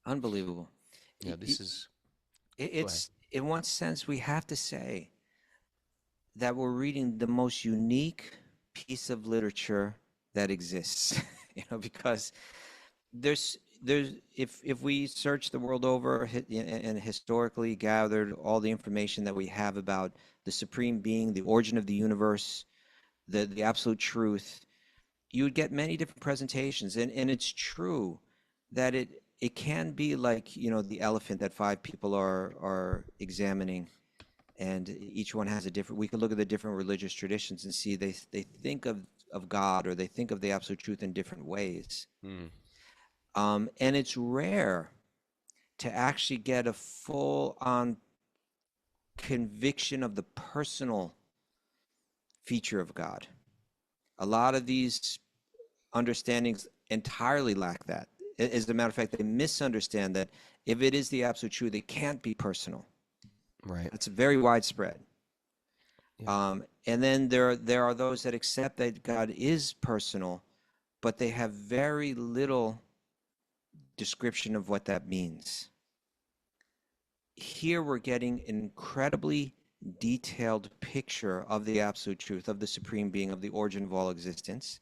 Unbelievable. Yeah, this is... It's in one sense, we have to say that we're reading the most unique piece of literature that exists, because there's if we search the world over and historically gathered all the information that we have about the supreme being, the origin of the universe, the absolute truth, you would get many different presentations, and it's true that it can be like, the elephant that five people are examining, and each one has a different. We could look at the different religious traditions and see they think of God, or they think of the absolute truth in different ways. And it's rare to actually get a full-on conviction of the personal feature of God. A lot of these understandings entirely lack that. As a matter of fact, they misunderstand that if it is the absolute truth, it can't be personal. Right. It's very widespread. Yeah. And then there are those that accept that God is personal, but they have very little description of what that means. Here we're getting an incredibly detailed picture of the absolute truth, of the supreme being, of the origin of all existence.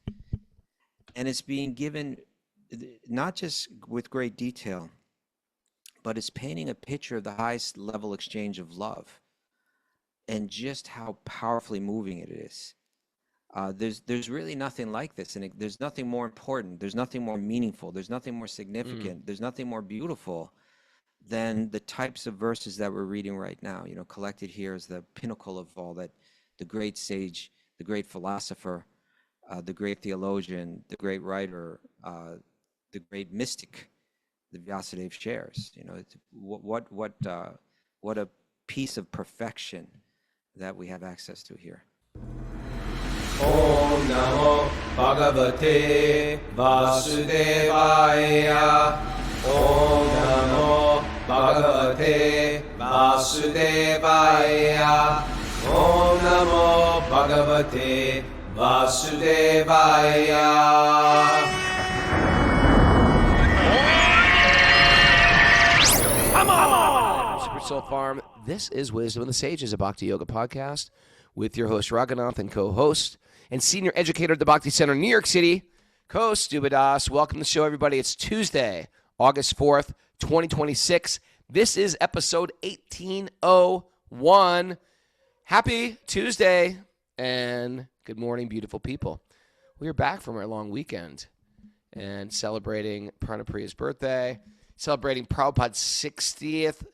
And it's being given not just with great detail, but it's painting a picture of the highest level exchange of love and just how powerfully moving it is. There's really nothing like this, and there's nothing more important, there's nothing more meaningful, there's nothing more significant, there's nothing more beautiful than the types of verses that we're reading right now. Collected here is the pinnacle of all that the great sage, the great philosopher, the great theologian, the great writer, the great mystic, the Vyasadeva shares. What a piece of perfection that we have access to here. Om Namo Bhagavate Vasudevaya. Om Namo Bhagavate Vasudevaya. Om Namo Bhagavate Vasudevaya. Come on! Super Soul Farm. This is Wisdom of the Sages, a Bhakti Yoga podcast with your host, Raghunath, and co-host and senior educator at the Bhakti Center, New York City, Kaustubha. Welcome to the show, everybody. It's Tuesday, August 4th, 2026. This is episode 1801. Happy Tuesday, and good morning, beautiful people. We are back from our long weekend and celebrating Pranapriya's birthday, celebrating Prabhupada's 60th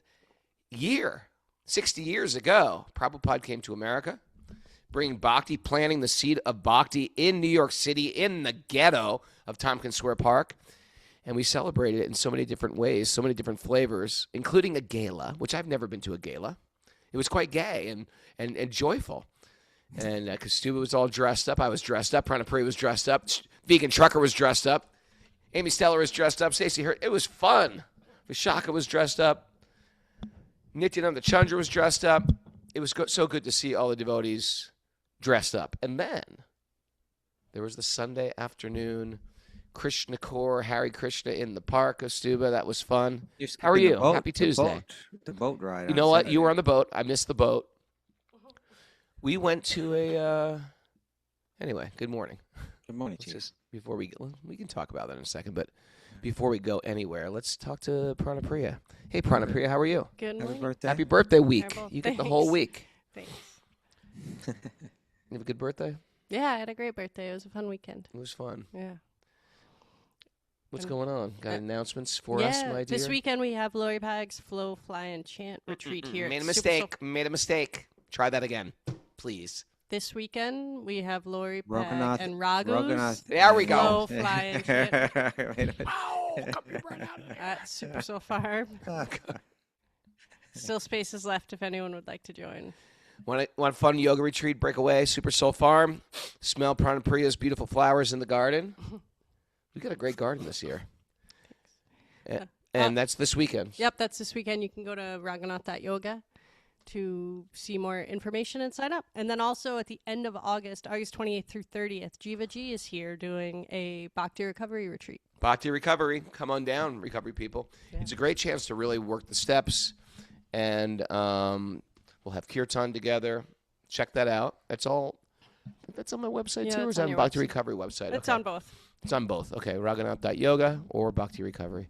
year. 60 years ago, Prabhupada came to America, bringing Bhakti, planting the seed of Bhakti in New York City, in the ghetto of Tompkins Square Park. And we celebrated it in so many different ways, so many different flavors, including a gala, which I've never been to a gala. It was quite gay and joyful. And Kaustubha was all dressed up. I was dressed up. Pranapriya was dressed up. Vegan Trucker was dressed up. Amy Steller was dressed up. Stacey Hurt. It was fun. Vishaka was dressed up. Nityananda Chandra was dressed up. It was so good to see all the devotees dressed up. And then there was the Sunday afternoon Krishna Core, Hare Krishna in the park, Kaustubha. That was fun. How are you? Happy Tuesday. The boat ride. You know what? You were on the boat. I missed the boat. We went to anyway, good morning. Good morning to you. Just before we can talk about that in a second, but before we go anywhere, let's talk to Pranapriya. Hey, Pranapriya, how are you? Good morning. Happy birthday. Happy birthday week. Terrible. You get the whole week. Thanks. You have a good birthday? Yeah, I had a great birthday. It was a fun weekend. It was fun. Yeah. What's going on? Got announcements for us, my dear? This weekend we have Lori Bag's Flow, Fly, and Chant retreat here. Made a at mistake. Made a mistake. Try that again, please. This weekend we have Lori Raghunath Bag and Raghunath. There we go. Flow, Fly, and Chant Ow! Come right out of there. at Super Soul Farm. Still spaces left if anyone would like to join. Want a fun yoga retreat, break away, Super Soul Farm. Smell Pranapriya's beautiful flowers in the garden. We've got a great garden this year. And that's this weekend. Yep, that's this weekend. You can go to Raghunath.yoga to see more information and sign up. And then also at the end of August 28th through 30th, Jiva G is here doing a Bhakti recovery retreat. Bhakti recovery. Come on down, recovery people. Yeah. It's a great chance to really work the steps, and we'll have kirtan together. Check that out. That's all. That's on my website too, or is that on Bhakti Recovery website? It's on both. It's on both. Okay, Raghunath.yoga or Bhakti Recovery.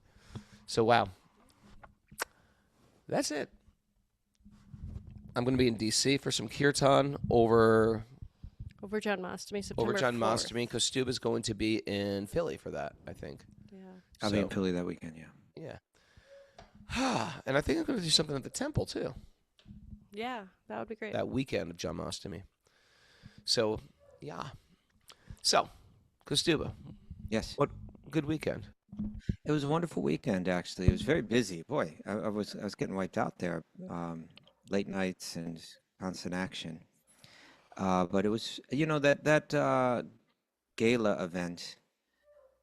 So, wow. That's it. I'm going to be in D.C. for some kirtan over Janmashtami, September over 4th. Janmashtami. Kaustubha is going to be in Philly for that, I think. Yeah. I'll be in Philly that weekend, yeah. Yeah. And I think I'm going to do something at the temple, too, Yeah, that would be great. that weekend of Janmashtami. So, yeah. So, Kaustubha, Yes. what good weekend. It was a wonderful weekend, actually. It was very busy. Boy, I was getting wiped out there. Late nights and constant action. But it was, that gala event,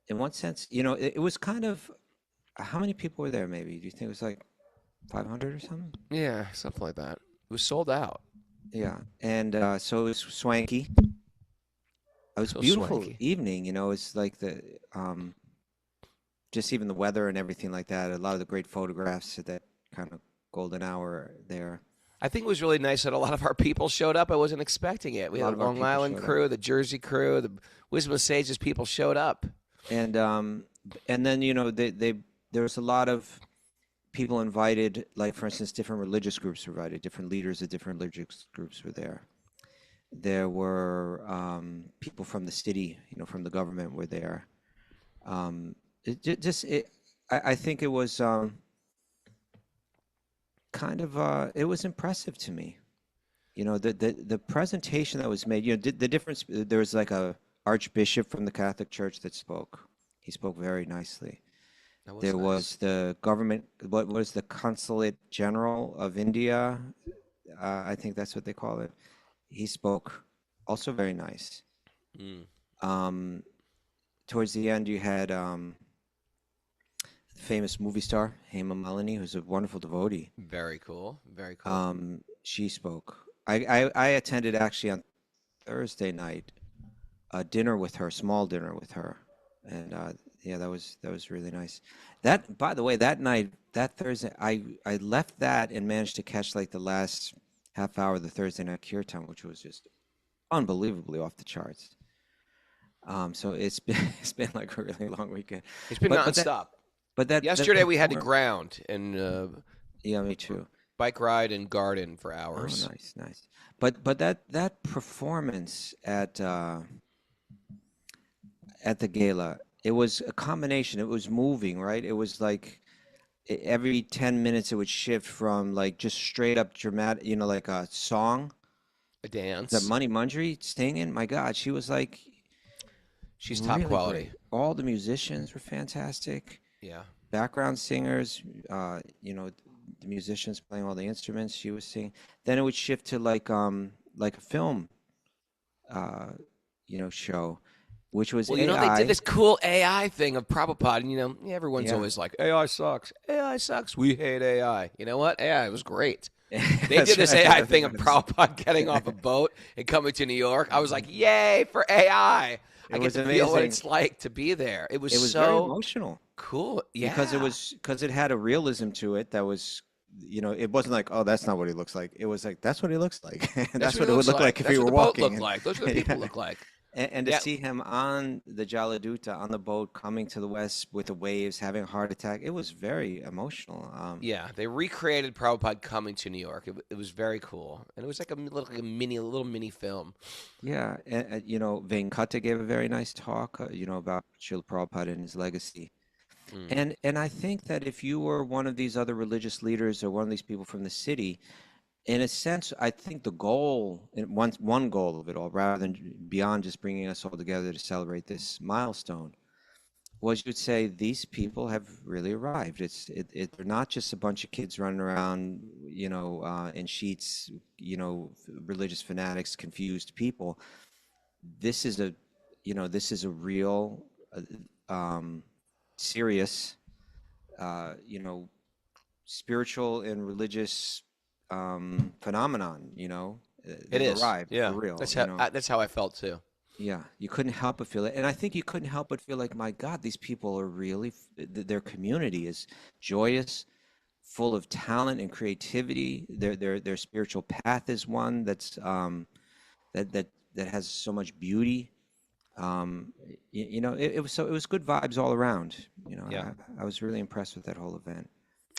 in one sense, it was kind of, how many people were there maybe? Do you think it was like 500 or something? Yeah, something like that. It was sold out. Yeah. And so it was swanky. It was So a beautiful swanky. evening, it's like just even the weather and everything like that. A lot of the great photographs at that kind of golden hour there. I think it was really nice that a lot of our people showed up. I wasn't expecting it. We A lot had of the our Long people Island showed crew, the Jersey crew, the Wisdom of Sages people showed up. And then there was a lot of people invited, like for instance, different religious groups were invited, different leaders of different religious groups were there. There were people from the city, from the government were there. I think it was it was impressive to me. The presentation that was made, the difference, there was like a archbishop from the Catholic Church that spoke. He spoke very nicely. There was the government, what was the Consulate General of India? I think that's what they call it. He spoke also very nice. Towards the end, you had famous movie star Hema Malini, who's a wonderful devotee. Very cool. Very cool. She spoke. I attended actually on Thursday night a dinner with her, small dinner with her, and that was really nice. That, by the way, that night, that Thursday, I left that and managed to catch like the last half hour of the Thursday night kirtan, which was just unbelievably off the charts. So it's been like a really long weekend. It's been nonstop. But yesterday we had to ground and yeah, me too. Bike ride and garden for hours. Oh, nice. But that performance at the gala, it was a combination. It was moving, right? It was like every 10 minutes it would shift from like just straight up dramatic, like a song. A dance. That Money Mundry singing, my God, she was like, she's really top quality. Great. All the musicians were fantastic. Yeah. Background singers, the musicians playing all the instruments, she was singing. Then it would shift to like a film, show, which was AI. They did this cool AI thing of Prabhupada, and everyone's always like, AI sucks. AI sucks. We hate AI. You know what? AI was great. They did this AI thing of Prabhupada getting off a boat and coming to New York. I was like, yay for AI. I get to feel what it's like to be there. It was so very emotional. Cool. Yeah. Because it had a realism to it that was, it wasn't like, oh, that's not what he looks like. It was like, that's what he looks like. that's what it would look like if he were walking. That's what the boat looked like. Those are the people look like. And to see him on the Jaladuta, on the boat, coming to the west with the waves, having a heart attack, it was very emotional. Yeah, they recreated Prabhupada coming to New York. It was very cool. And it was like a little mini film. Yeah, and, Venkata gave a very nice talk, about Srila Prabhupada and his legacy. And I think that if you were one of these other religious leaders or one of these people from the city, in a sense, I think the goal, one goal of it all, rather than beyond just bringing us all together to celebrate this milestone, was you'd say these people have really arrived. They're not just a bunch of kids running around, in sheets, religious fanatics, confused people. This is a real, serious, spiritual and religious phenomenon, It They've is. arrived, Yeah. for real. That's how I felt too. Yeah, you couldn't help but feel it. And I think you couldn't help but feel like, my God, these people are really, their community is joyous, full of talent and creativity. Their spiritual path is one that's that has so much beauty. It was good vibes all around. Yeah. I was really impressed with that whole event.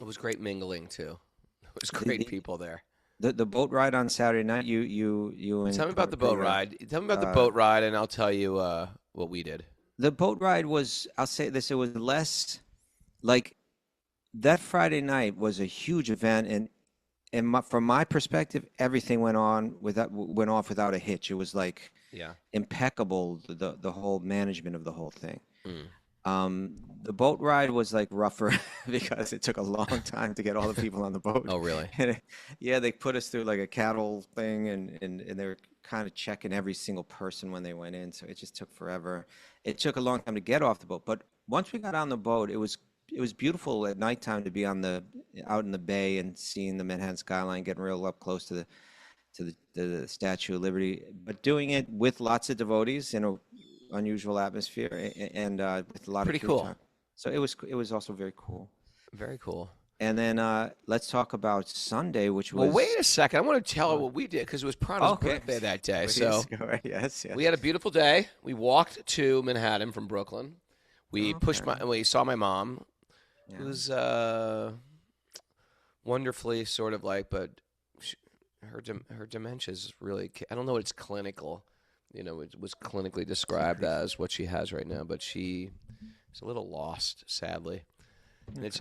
It was great mingling too. It was The, great the, people there. the boat ride on Saturday night, you and Tell me about the boat ride. Tell me about the uh, boat ride, and I'll tell you what we did. the boat ride was, I'll say this, it was less like that Friday night was a huge event, and from my perspective, everything went off without a hitch. It was like Yeah. impeccable, the whole management of the whole thing. Mm. The boat ride was like rougher because it took a long time to get all the people on the boat. Oh, really? Yeah, they put us through like a cattle thing, and they were kind of checking every single person when they went in, so it just took forever. It took a long time to get off the boat, but once we got on the boat, it was beautiful at nighttime to be out in the bay and seeing the Manhattan skyline, getting real up close to the Statue of Liberty, but doing it with lots of devotees in a unusual atmosphere, and with a lot Pretty of free cool. time. So it was also very cool. Very cool. And then let's talk about Sunday, which was. Well, wait a second. I want to tell her what we did because it was Prana's Okay. birthday that day. Please So go ahead. Yes. we had a beautiful day. We walked to Manhattan from Brooklyn. We Okay. we saw my mom. Yeah. It was wonderfully sort of like, but her dementia is really, I don't know what it's clinical. It was clinically described as what she has right now, but she is a little lost, sadly. And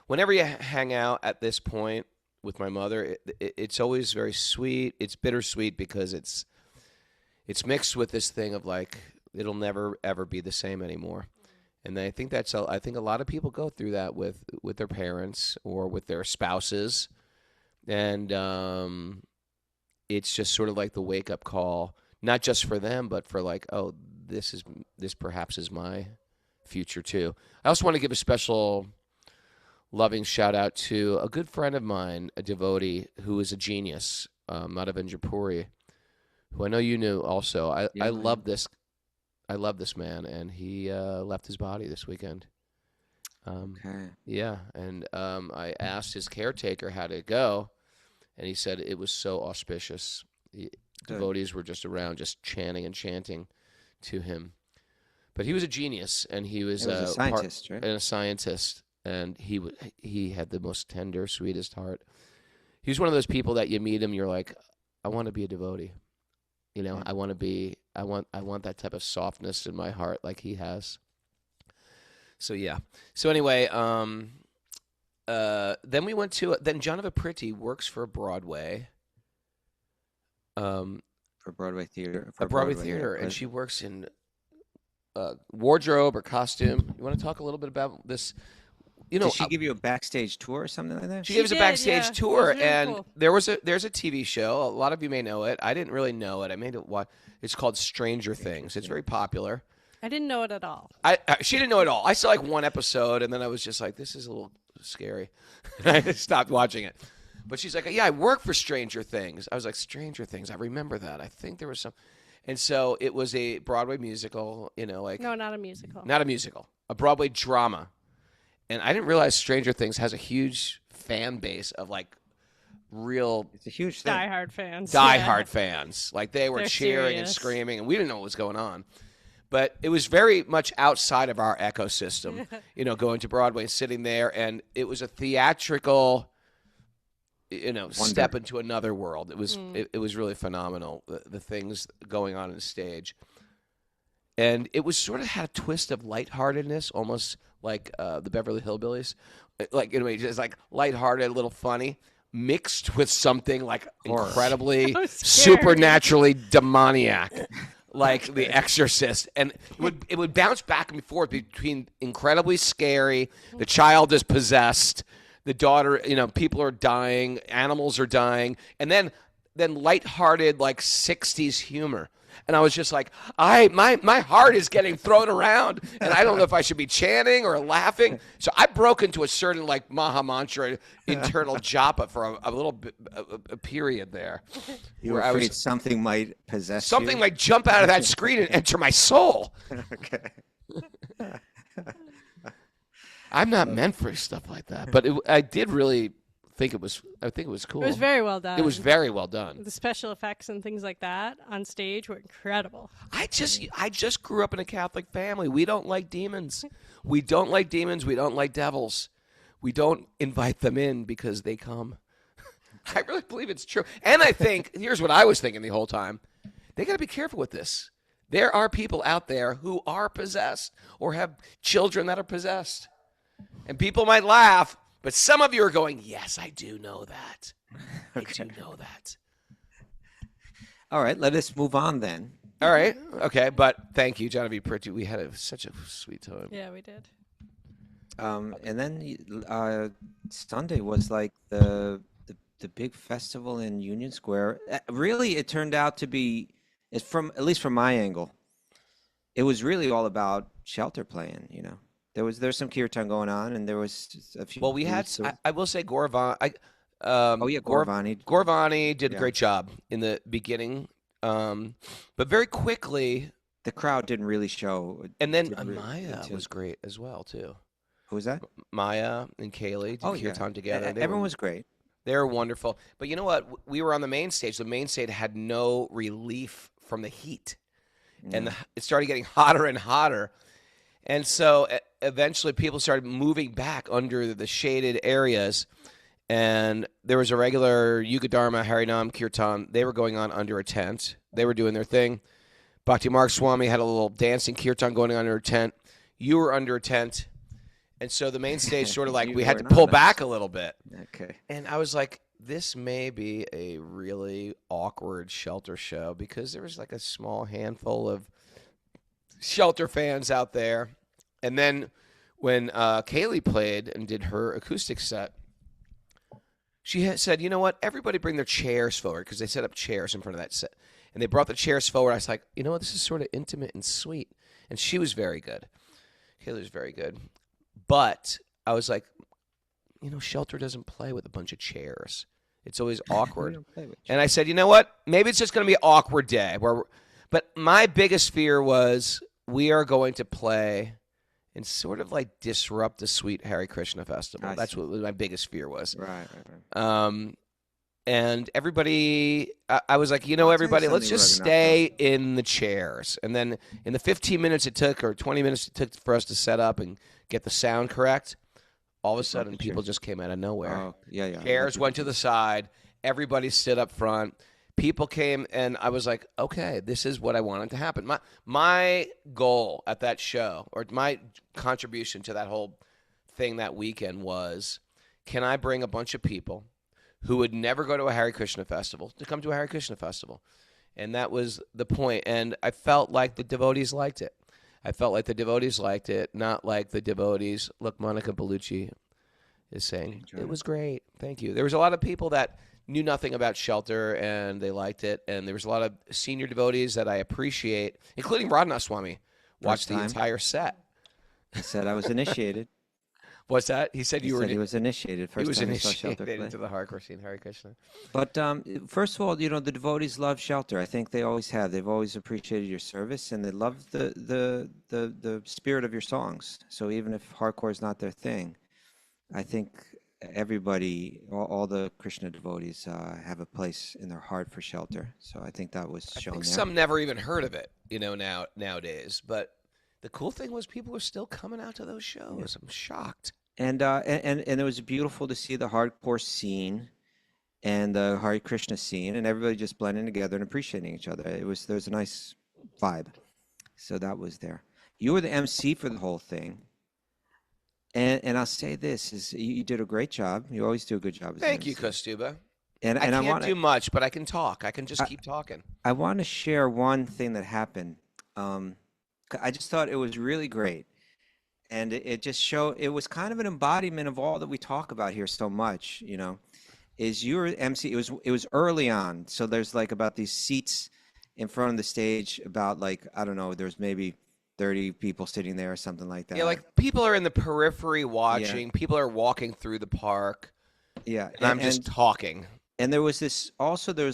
whenever you hang out at this point with my mother, it's always very sweet. It's bittersweet because it's mixed with this thing of like it'll never ever be the same anymore. And I think I think a lot of people go through that with their parents or with their spouses, and it's just sort of like the wake up call, not just for them, but for like, oh, this perhaps is my future too. I also want to give a special loving shout out to a good friend of mine, a devotee who is a genius, Madhavendra Puri, who I know you knew also. Yeah, I love this. I love this man, and he left his body this weekend. Okay. Yeah, and I asked his caretaker how to go, and he said it was so auspicious. Good. Devotees were just around, just chanting and chanting to him. But he was a genius, and he was, He was a scientist, right? And a scientist, and he had the most tender, sweetest heart. He was one of those people that you meet him, you're like, I want to be a devotee. I want that type of softness in my heart like he has. So yeah. So anyway, then we went to then Janava Priti works for Broadway. For Broadway theater. A Broadway theater, and she works in wardrobe or costume. You want to talk a little bit about this? Did she give you a backstage tour or something like that? She gave us a did, backstage yeah. tour, It was really and cool. there's a TV show. A lot of you may know it. I didn't really know it. I made it. It's called Stranger Things. It's very popular. I didn't know it at all. She didn't know it all. I saw like one episode, and then I was just like, this is a little scary. I stopped watching it. But she's like, yeah, I work for Stranger Things. I was like, Stranger Things. I remember that. I think there was some. And so it was a Broadway musical, like. No, not a musical. Not a musical. A Broadway drama. And I didn't realize Stranger Things has a huge fan base of like real It's a huge thing. Diehard fans. diehard fans. Like they were They're cheering and serious. screaming, and we didn't know what was going on. But it was very much outside of our ecosystem, going to Broadway and sitting there, and it was a theatrical, step into another world. It was it was really phenomenal, the things going on stage. And it was sort of had a twist of lightheartedness, almost like the Beverly Hillbillies, like just like lighthearted, a little funny, mixed with something like incredibly So scary. supernaturally demoniac, like The Exorcist, and it would bounce back and forth between incredibly scary, the child is possessed, the daughter, people are dying, animals are dying, and then lighthearted like '60s humor. And I was just like, my heart is getting thrown around, and I don't know if I should be chanting or laughing. So I broke into a certain like Maha Mantra internal japa for a little bit, a period there. You were afraid something might possess something you? might jump out of that screen and enter my soul. Okay. I'm not meant for stuff like that, but I did really think it was. I think it was cool. It was very well done. It was very well done. The special effects and things like that on stage were incredible. I just grew up in a Catholic family. We don't like demons. We don't like demons. We don't like devils. We don't invite them in because they come. I really believe it's true. And I think, here's what I was thinking the whole time. They got to be careful with this. There are people out there who are possessed or have children that are possessed. And people might laugh, but some of you are going, yes, I do know that. Okay. I do know that. All right, let us move on then. All right. Okay. But thank you, Genevieve Pritchett. We had such a sweet time. Yeah, we did. And then Sunday was like the big festival in Union Square. Really, it turned out to be, at least from my angle, it was really all about shelter playing. You know, there's some kirtan going on, and there was a few. Well, we had. I will say Gauravani. Gauravani. Gauravani did a great job in the beginning, but very quickly The crowd didn't really show. And then Maya was great as well too. Who was that? Maya and Kaylee did kirtan together. Everyone was great. They were wonderful. But you know what? We were on the main stage. The main stage had no relief from the heat. And it started getting hotter and hotter. And so eventually people started moving back under the shaded areas. And there was a regular Yugadharma, Harinam, Kirtan. They were going on under a tent. They were doing their thing. Bhakti Marg Swami had a little dancing Kirtan going on under a tent. You were under a tent. And so the main stage sort of like we had to pull back a little bit. Okay. And I was like, this may be a really awkward shelter show because there was like a small handful of shelter fans out there. And then when Kaylee played and did her acoustic set, she had said, you know what, everybody bring their chairs forward because they set up chairs in front of that set. And they brought the chairs forward. I was like, you know what, this is sort of intimate and sweet. And she was very good. Kaylee was very good. But I was like, you know, shelter doesn't play with a bunch of chairs. It's always awkward. And I said, you know what? Maybe it's just going to be an awkward day. But my biggest fear was we are going to play and sort of like disrupt the sweet Hare Krishna festival. That's what my biggest fear was. Right. And everybody, I was like, you know, everybody, let's just stay in the chairs. And then in the 15 minutes it took, or 20 minutes it took for us to set up and get the sound correct, all of a sudden people just came out of nowhere. Oh, yeah. Chairs went to the side. Everybody stood up front. People came, and I was like, okay, this is what I wanted to happen. My goal at that show, or my contribution to that whole thing that weekend was, can I bring a bunch of people who would never go to a Hare Krishna festival to come to a Hare Krishna festival? And that was the point. And I felt like the devotees liked it. Not like the devotees. Look, Monica Bellucci is saying, it was great. Thank you. There was a lot of people that knew nothing about shelter, and they liked it. And there was a lot of senior devotees that I appreciate, including Raghunath Swami, watched the entire set. He said I was initiated. What's that? He said he was initiated. First he was time initiated into the hardcore scene, Hare Krishna. But first of all, you know, the devotees love shelter. I think they always have. They've always appreciated your service, and they love the spirit of your songs. So even if hardcore is not their thing, I think everybody, all the Krishna devotees, have a place in their heart for shelter. So I think that was shown there. Some never even heard of it, you know, nowadays. But the cool thing was people were still coming out to those shows. Yeah. I'm shocked. And it was beautiful to see the hardcore scene and the Hare Krishna scene, and everybody just blending together and appreciating each other. There's a nice vibe. So that was there. You were the MC for the whole thing. And I'll say this, is you did a great job. You always do a good job. Thank you, Kaustubha. And I can't do much, but I can talk. I can just keep talking. I want to share one thing that happened. I just thought it was really great. And it just showed, it was kind of an embodiment of all that we talk about here so much, you know, is your MC, it was early on. So there's like about these seats in front of the stage about like, I don't know, there's maybe 30 people sitting there or something like that. Yeah, like people are in the periphery watching. People are walking through the park. Yeah. And I'm just talking. And there was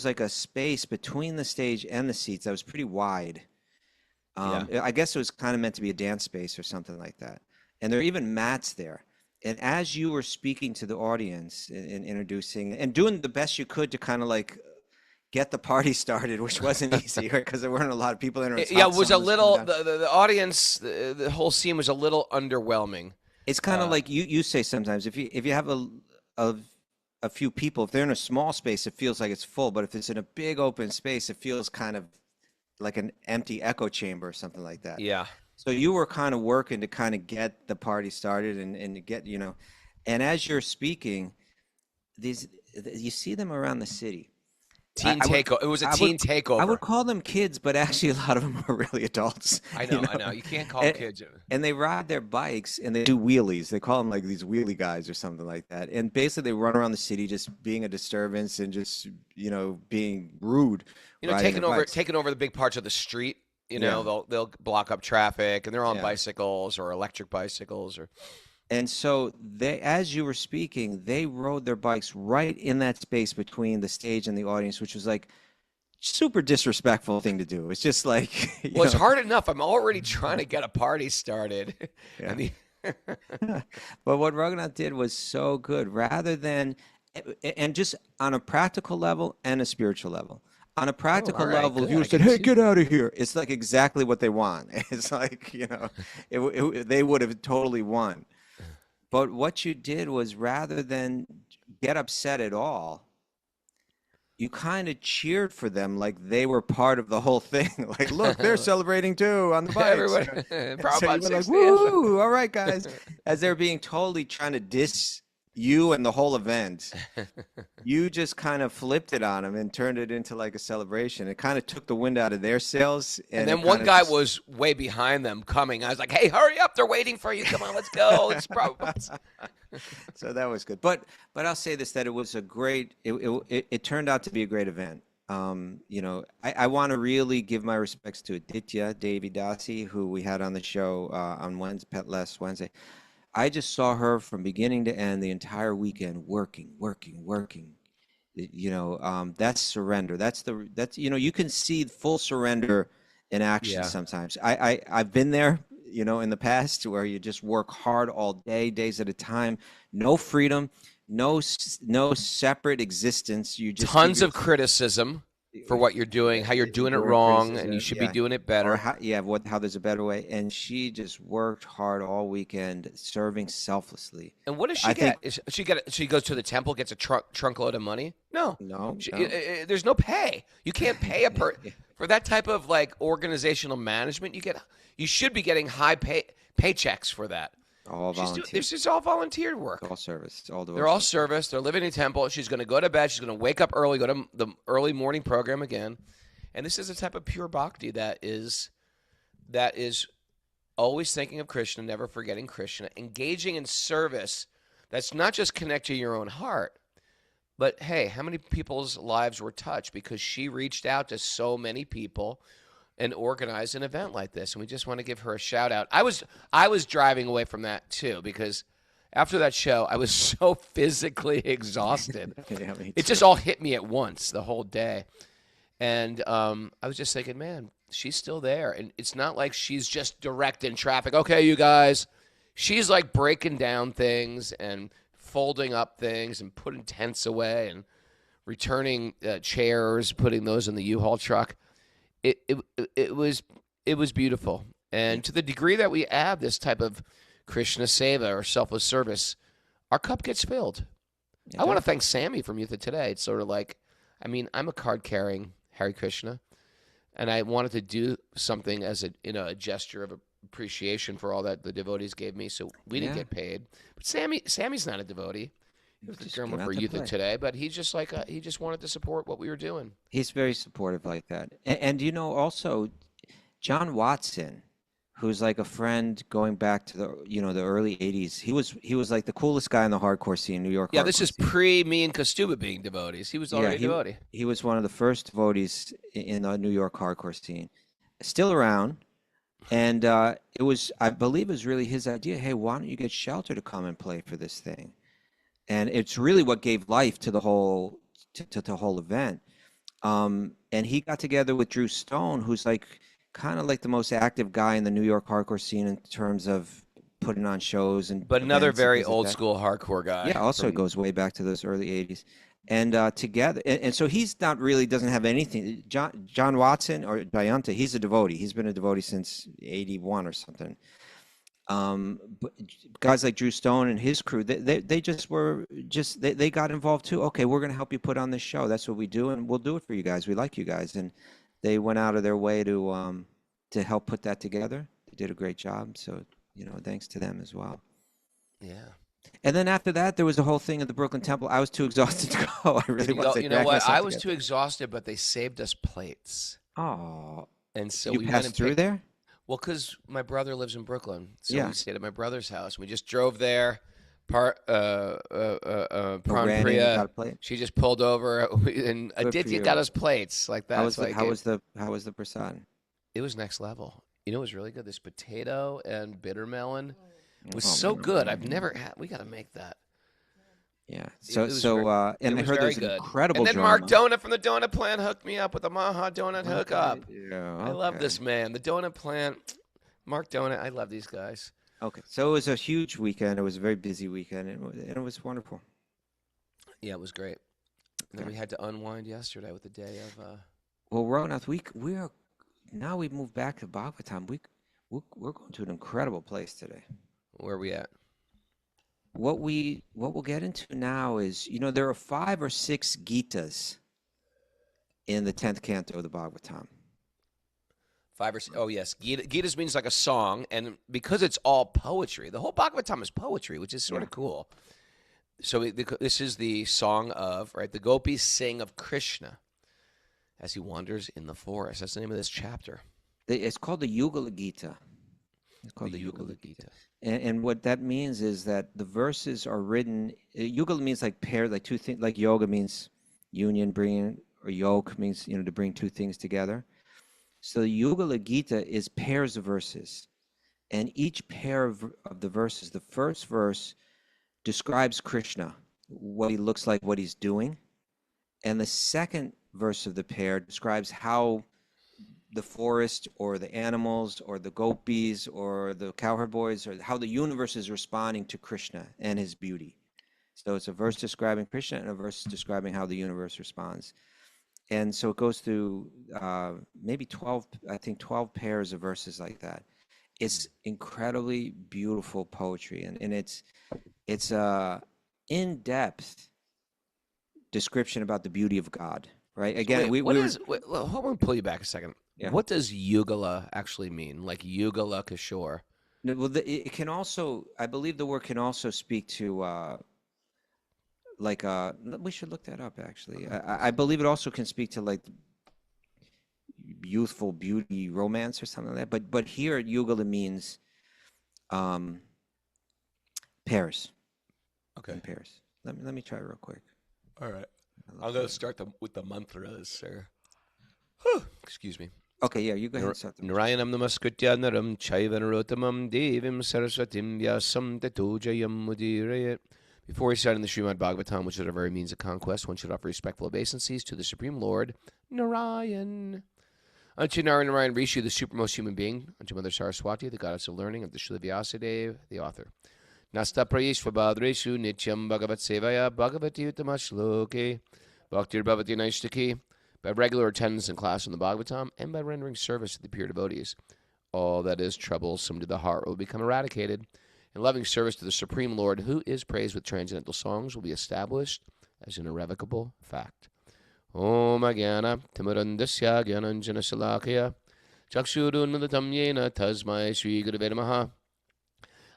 like a space between the stage and the seats that was pretty wide. I guess it was kind of meant to be a dance space or something like that. And there are even mats there. And as you were speaking to the audience and introducing and doing the best you could to kind of like get the party started, which wasn't easy because there weren't a lot of people in. Yeah, it was a little, the audience, the whole scene was a little underwhelming. It's kind of like you say sometimes, if you have a few people, if they're in a small space, it feels like it's full. But if it's in a big open space, it feels kind of like an empty echo chamber or something like that. Yeah. So you were kind of working to kind of get the party started and to get, and as you're speaking, you see them around the city. It was a teen takeover. I would call them kids, but actually a lot of them are really adults. I know. You can't call them kids. And they ride their bikes and they do wheelies. They call them like these wheelie guys or something like that. And basically they run around the city just being a disturbance and just, being rude. Taking over the big parts of the street. They'll block up traffic, and they're on bicycles or electric bicycles And so as you were speaking, they rode their bikes right in that space between the stage and the audience, which was like super disrespectful thing to do. It's just like, it's hard enough. I'm already trying to get a party started. Yeah. But what Raghunath did was so good, rather than, and just on a practical level and a spiritual level. On a practical level, if you said, "Hey, get out of here," it's like exactly what they want. It's like, they would have totally won. But what you did was, rather than get upset at all, you kind of cheered for them like they were part of the whole thing. Like, look, they're celebrating too on the bikes. So you were like, woo, all right, guys. As they're being totally trying to diss you and the whole event, you just kind of flipped it on them and turned it into like a celebration. It kind of took the wind out of their sails. And then one guy was way behind them coming. I was like, hey, hurry up. They're waiting for you. Come on, let's go. It's probably... So that was good. But I'll say this, that it was a great, it turned out to be a great event. I want to really give my respects to Aditya Devi Dasi, who we had on the show on last Wednesday. I just saw her from beginning to end the entire weekend working. That's surrender. That's you can see full surrender in action sometimes. I've been there, in the past, where you just work hard all day, days at a time, no freedom, no separate existence. You just tons of criticism for what you're doing, how you're doing it wrong, and you should be doing it better. Or how there's a better way. And she just worked hard all weekend, serving selflessly. And what does she get? She goes to the temple, gets a trunk load of money? No. There's no pay. You can't pay a for that type of like organizational management. You should be getting high paychecks for that. All volunteer. This is all volunteer work. All service. They're all service. They're living in a temple. She's going to go to bed. She's going to wake up early, go to the early morning program again. And this is a type of pure bhakti that is always thinking of Krishna, never forgetting Krishna, engaging in service that's not just connected to your own heart, but, hey, how many people's lives were touched because she reached out to so many people and organize an event like this, and we just want to give her a shout out. I was driving away from that too because after that show, I was so physically exhausted. It just all hit me at once the whole day, and I was just thinking, man, she's still there, and it's not like she's just directing traffic. Okay, you guys, she's like breaking down things and folding up things and putting tents away and returning chairs, putting those in the U-Haul truck. It was beautiful, and to the degree that we add this type of Krishna seva or selfless service, our cup gets filled. I want to thank Sammy from Youth of Today. It's sort of like, I'm a card-carrying Hare Krishna, and I wanted to do something as a gesture of appreciation for all that the devotees gave me. So we didn't get paid, but Sammy's not a devotee. He was the drummer for Youth of Today, but he's just like he just wanted to support what we were doing. He's very supportive like that. And also John Watson, who's like a friend going back to the early 80s. He was like the coolest guy in the hardcore scene, New York. Yeah, this hardcore is scene. pre me and Kaustubha being devotees. He was already a devotee. He was one of the first devotees in the New York hardcore scene. Still around. And I believe it was really his idea. Hey, why don't you get Shelter to come and play for this thing? And it's really what gave life to the whole to the whole event. And he got together with Drew Stone, who's like kind of like the most active guy in the New York hardcore scene in terms of putting on shows but another very like old school hardcore guy. Yeah, also it goes way back to those early 80s. And together, and so he's not really doesn't have anything. John Watson or Jayanta, he's a devotee. He's been a devotee since 81 or something. But guys like Drew Stone and his crew, they got involved too. Okay, we're going to help you put on this show. That's what we do, and we'll do it for you guys. We like you guys, and they went out of their way to help put that together. They did a great job. So thanks to them as well. Yeah. And then after that, there was the whole thing at the Brooklyn Temple. I was too exhausted to go. I really was. You know what? I was too exhausted, but they saved us plates. Oh. And so you passed through there? Well, because my brother lives in Brooklyn, so Yeah. we stayed at my brother's house. We just drove there. Prawn ran in and Priya, got a plate? she just pulled over, and Good for Aditya you. got us plates like that. How was So I how gave- was the prasad? It was next level. It was really good. This potato and bitter melon was Oh, so man. good. I've never had. We got to make that. Yeah. It was very- And it I was heard very there's an good. incredible And then drama. Mark Donut from the Donut Plant hooked me up with the Maha Donut hookup. Yeah, I love okay. this man. The Donut Plant, Mark Donut. I love these guys. Okay. So it was a huge weekend. It was a very busy weekend, and it was wonderful. Yeah, it was great. And then we had to unwind yesterday with the day of. Well, Raghunath, now we've moved back to Bhagavatam. We're going to an incredible place today. Where are we at? What we'll get into now is, there are 5 or 6 Gītas in the 10th canto of the Bhagavatam. 5 or 6. Oh, yes. Gītas means like a song, and because it's all poetry, the whole Bhagavatam is poetry, which is sort of cool. So this is the song of, right, the gopis sing of Krishna as he wanders in the forest. That's the name of this chapter. It's called the Yugala Gīta. It's called the Yugala Gīta. And what that means is that the verses are written. Yugala means like pair, like two things. Like yoga means union, bringing, or yoke means to bring two things together. So the Yugala Gīta is pairs of verses, and each pair of the verses, the first verse describes Krishna, what he looks like, what he's doing, and the second verse of the pair describes how the forest or the animals or the gopis or the cowherd boys, or how the universe is responding to Krishna and his beauty. So it's a verse describing Krishna and a verse describing how the universe responds. And so it goes through maybe 12 pairs of verses like that. It's incredibly beautiful poetry, and it's in-depth description about the beauty of God. Right? Again, hold on, pull you back a second. Yeah. What does Yugala actually mean? Like Yugala Kishore? No, well, it can also, I believe the word can also speak to, we should look that up, actually. I believe it also can speak to, like, youthful beauty, romance, or something like that. But here, Yugala means pairs. Okay. Pairs. Let me try real quick. All right. I'm going to start with the mantras, sir. Excuse me. Okay, yeah, you go ahead and start. Narayanam namaskritya naram chaiva narotamam devim saraswatim vyasam tato jayam mudirayat. Before we start in the Srimad Bhagavatam, which is our very means of conquest, one should offer respectful obeisances to the Supreme Lord, Narayan. Unto Narayan Rishi, the supermost human being, unto Mother Saraswati, the goddess of learning, of the Srila Vyasadeva, the author. Nasta prayeshva badreshu nityam bhagavat sevaya bhagavati utamashloke bhaktir bhavati naishtaki. By regular attendance in class in the Bhagavatam, and by rendering service to the pure devotees, all that is troublesome to the heart will become eradicated, and loving service to the Supreme Lord, who is praised with transcendental songs, will be established as an irrevocable fact. Om Agyana Timurandasya Gyananjana Salakya Chakshurunmadatam Yena Tasmai Sri Gurave Namaha.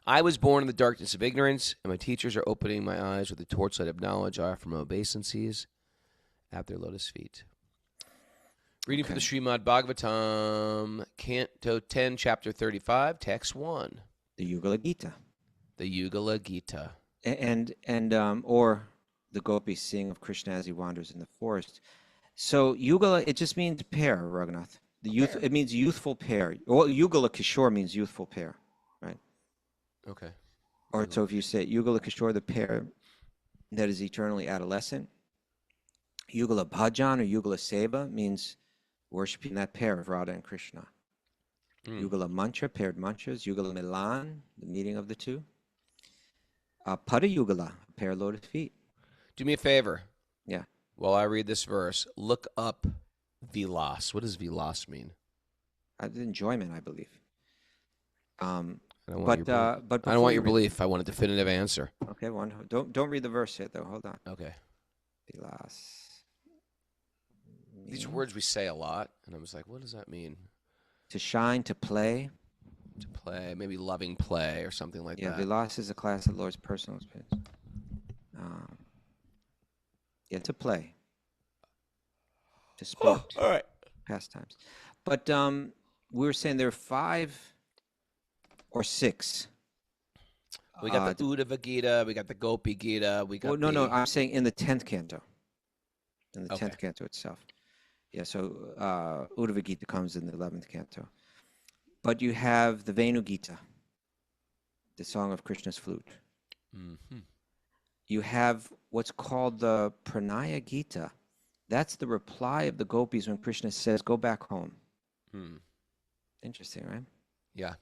I was born in the darkness of ignorance, and my teachers are opening my eyes with the torchlight of knowledge. I offer my obeisances at their lotus feet. Reading from the Srimad Bhagavatam, Canto 10, Chapter 35, Text 1. The Yugala Gīta. The Yugala Gīta. And or the gopis sing of Krishna as he wanders in the forest. So Yugala, it just means pair, Raghunath. It means youthful pair. Well, Yugala Kishore means youthful pair, right? Okay. Or so if you say Yugala Kishore, the pair that is eternally adolescent. Yugala Bhajan or Yugala Seva means worshiping that pair of Radha and Krishna. Yugala Mantra, paired mantras. Yugala Milan, the meeting of the two. Pada Yugala, pair of lotus feet. Do me a favor. Yeah. While I read this verse, look up vilas. What does vilas mean? Enjoyment, I believe. I don't But I don't want your belief. I want a definitive answer. Okay, don't read the verse yet, though. Hold on. Okay. Vilas. These are words we say a lot, and I was like, what does that mean? To shine, to play. To play, maybe loving play or something like that. Yeah, Vilas is a class of the Lord's personal experience. Yeah, to play. To sport. All right. Pastimes. But we were saying there are 5 or 6. We got the Uddhava Gīta, we got the Gopī Gīta, we got no, I'm saying in the 10th canto. In the Okay. 10th canto itself. Yeah, so Uddhava Gīta comes in the 11th canto. But you have the Venu Gīta, the song of Krishna's flute. Mm-hmm. You have what's called the Pranaya Gīta. That's the reply of the gopis when Krishna says, go back home. Interesting, right? Yeah.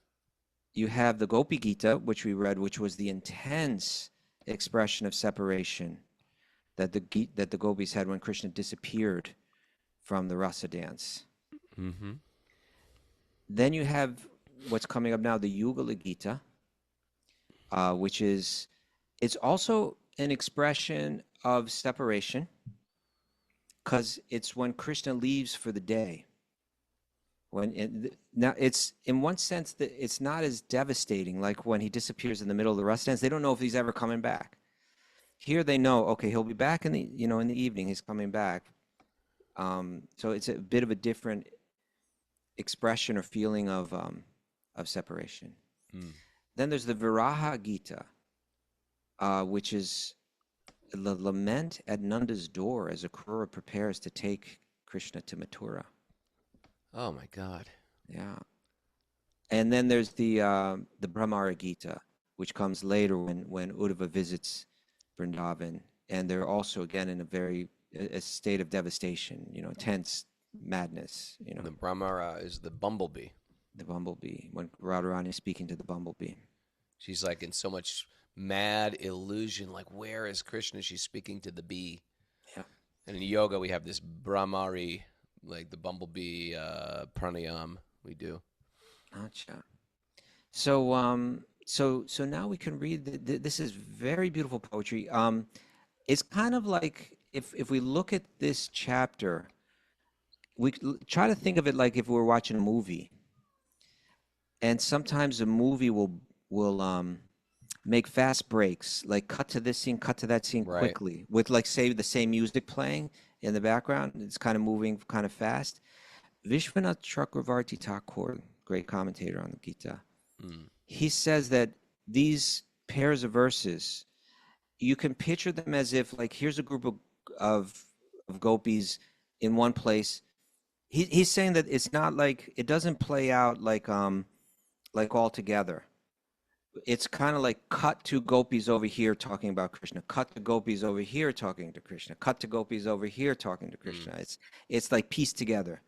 You have the Gopī Gīta, which we read, which was the intense expression of separation that the gopis had when Krishna disappeared from the rasa dance. Mm-hmm. Then you have what's coming up now, the Yugala Gīta, which is, it's also an expression of separation because it's when Krishna leaves for the day. Now it's in one sense that it's not as devastating like when he disappears in the middle of the rasa dance. They don't know if he's ever coming back. Here they know, okay, he'll be back in the evening. He's coming back. So it's a bit of a different expression or feeling of separation. Then there's the Viraha Gīta, which is the lament at Nanda's door as Akrura prepares to take Krishna to Mathura. Oh my God. Yeah. And then there's the Brahmara Gīta, which comes later when Uddhava visits Vrindavan, and they're also again in a state of devastation, intense madness. The Brahmara is the bumblebee. The bumblebee, when Radharani is speaking to the bumblebee. She's like in so much mad illusion, like where is Krishna? She's speaking to the bee. Yeah. And in yoga we have this Brahmari, like the bumblebee pranayam we do. Acha. So now we can read. This is very beautiful poetry. It's kind of like if we look at this chapter, we try to think of it like if we were watching a movie. And sometimes a movie will make fast breaks, like cut to this scene, cut to that scene quickly, with like say the same music playing in the background. It's kind of moving kind of fast. Vishwanath Chakravarti Thakur, great commentator on the Gita, he says that these pairs of verses, you can picture them as if like here's a group of gopis in one place. He's saying that it's not like, it doesn't play out like all together. It's kind of like cut to gopis over here talking about Krishna, cut to gopis over here talking to Krishna, cut to gopis over here talking to Krishna. It's like pieced together.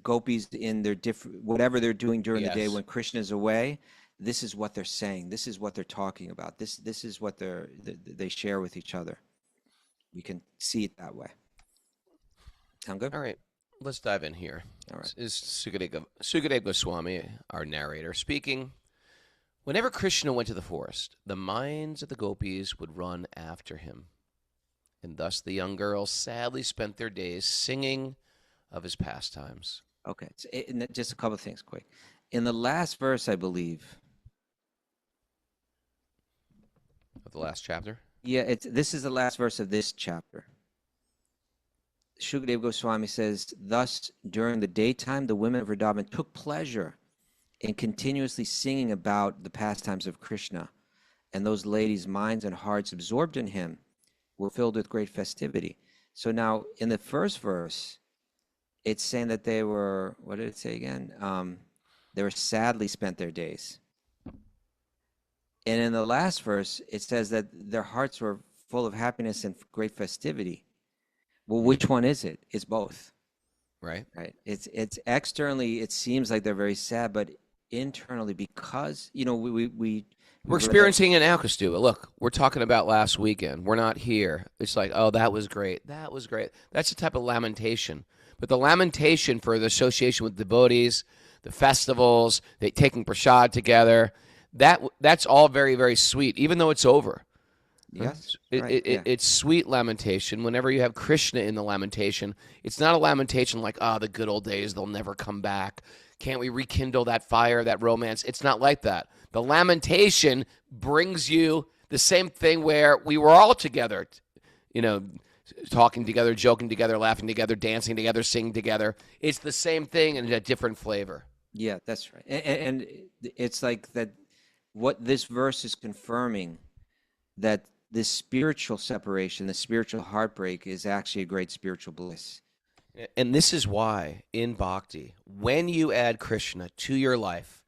Gopis in their different, whatever they're doing during the day when Krishna is away, this is what they're saying. This is what they're talking about. This is what they share with each other. We can see it that way. Sound good? All right. Let's dive in here. All right. This is Sukadeva Goswami, our narrator, speaking. Whenever Krishna went to the forest, the minds of the gopis would run after him. And thus the young girls sadly spent their days singing of his pastimes. Okay. Just a couple of things quick. In the last verse, I believe. Of the last chapter? Yeah, this is the last verse of this chapter. Shukadeva Goswami says, thus during the daytime, the women of Vrindavan took pleasure in continuously singing about the pastimes of Krishna, and those ladies' minds and hearts absorbed in him were filled with great festivity. So now in the first verse, it's saying that they were, what did it say again? They were sadly spent their days. And in the last verse, it says that their hearts were full of happiness and great festivity. Well, which one is it? It's both. Right. Right. It's externally, it seems like they're very sad, but internally, because, you know, We're experiencing it now, Kaustubha. Look, we're talking about last weekend. We're not here. It's like, oh, that was great. That was great. That's the type of lamentation. But the lamentation for the association with devotees, the festivals, they taking prasad together, that's all very, very sweet, even though it's over. Yes, It's sweet lamentation. Whenever you have Krishna in the lamentation, it's not a lamentation like, the good old days, they'll never come back. Can't we rekindle that fire, that romance? It's not like that. The lamentation brings you the same thing where we were all together, you know, talking together, joking together, laughing together, dancing together, singing together. It's the same thing in a different flavor. Yeah, that's right. And it's like that, what this verse is confirming, that this spiritual separation, the spiritual heartbreak, is actually a great spiritual bliss. And this is why in Bhakti, when you add Krishna to your life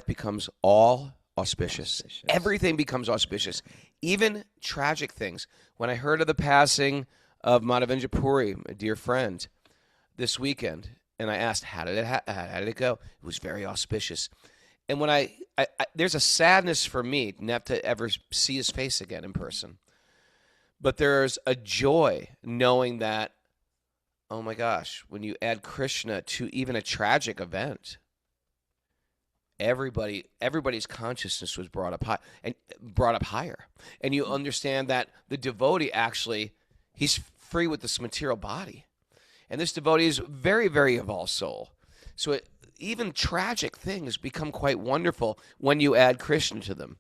becomes all auspicious. Everything becomes auspicious. Even tragic things. When I heard of the passing of Madhavendra Puri, a dear friend, this weekend, and I asked, how did it go? It was very auspicious. And when I there's a sadness for me not to ever see his face again in person. But there's a joy knowing that, oh my gosh, when you add Krishna to even a tragic event, everybody's consciousness was brought up higher. And you understand that the devotee actually, he's free with this material body. And this devotee is very, very evolved soul. So even tragic things become quite wonderful when you add Krishna to them.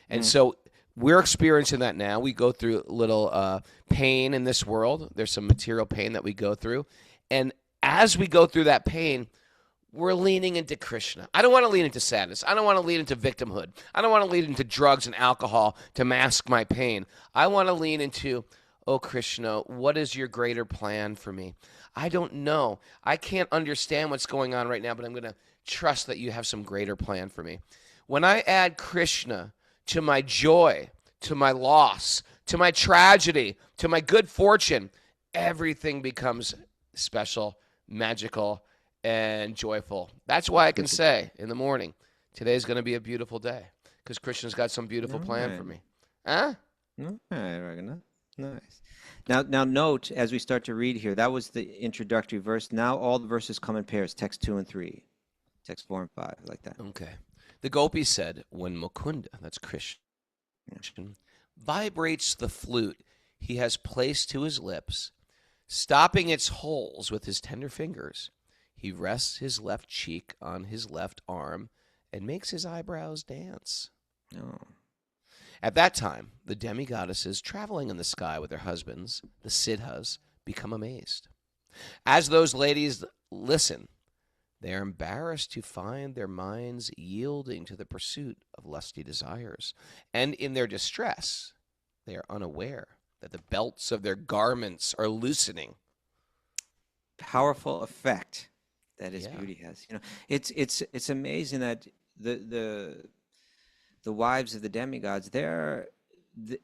And so we're experiencing that now. We go through a little pain in this world. There's some material pain that we go through. And as we go through that pain, we're leaning into Krishna. I don't want to lean into sadness. I don't want to lean into victimhood. I don't want to lean into drugs and alcohol to mask my pain. I want to lean into, oh, Krishna, what is your greater plan for me? I don't know. I can't understand what's going on right now, but I'm going to trust that you have some greater plan for me. When I add Krishna to my joy, to my loss, to my tragedy, to my good fortune, everything becomes special, magical, and joyful. That's why I can say in the morning, today's going to be a beautiful day because Krishna's got some beautiful plan for me. Huh? All right, Raghunath. Nice. Now note, as we start to read here, that was the introductory verse. Now all the verses come in pairs, text 2 and 3, text 4 and 5, like that. Okay. The Gopis said, when Mukunda, that's Krishna, vibrates the flute he has placed to his lips, stopping its holes with his tender fingers, he rests his left cheek on his left arm and makes his eyebrows dance. Oh. At that time, the demigoddesses traveling in the sky with their husbands, the Siddhas, become amazed. As those ladies listen, they are embarrassed to find their minds yielding to the pursuit of lusty desires, and in their distress, they are unaware that the belts of their garments are loosening. Powerful effect that his beauty has. You know, it's amazing that the wives of the demigods, they're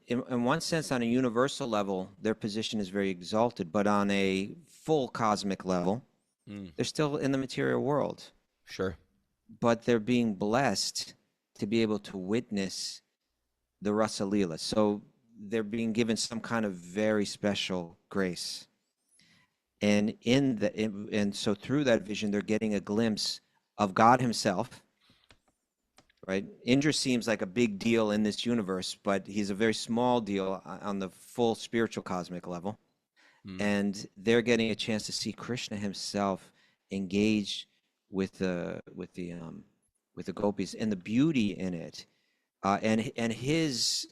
in one sense, on a universal level, their position is very exalted, but on a full cosmic level, they're still in the material world. Sure. But they're being blessed to be able to witness the Rasa Leela. So they're being given some kind of very special grace. And so through that vision, they're getting a glimpse of God himself. Right? Indra seems like a big deal in this universe, but he's a very small deal on the full spiritual cosmic level. And they're getting a chance to see Krishna himself engage with the gopis and the beauty in it, and his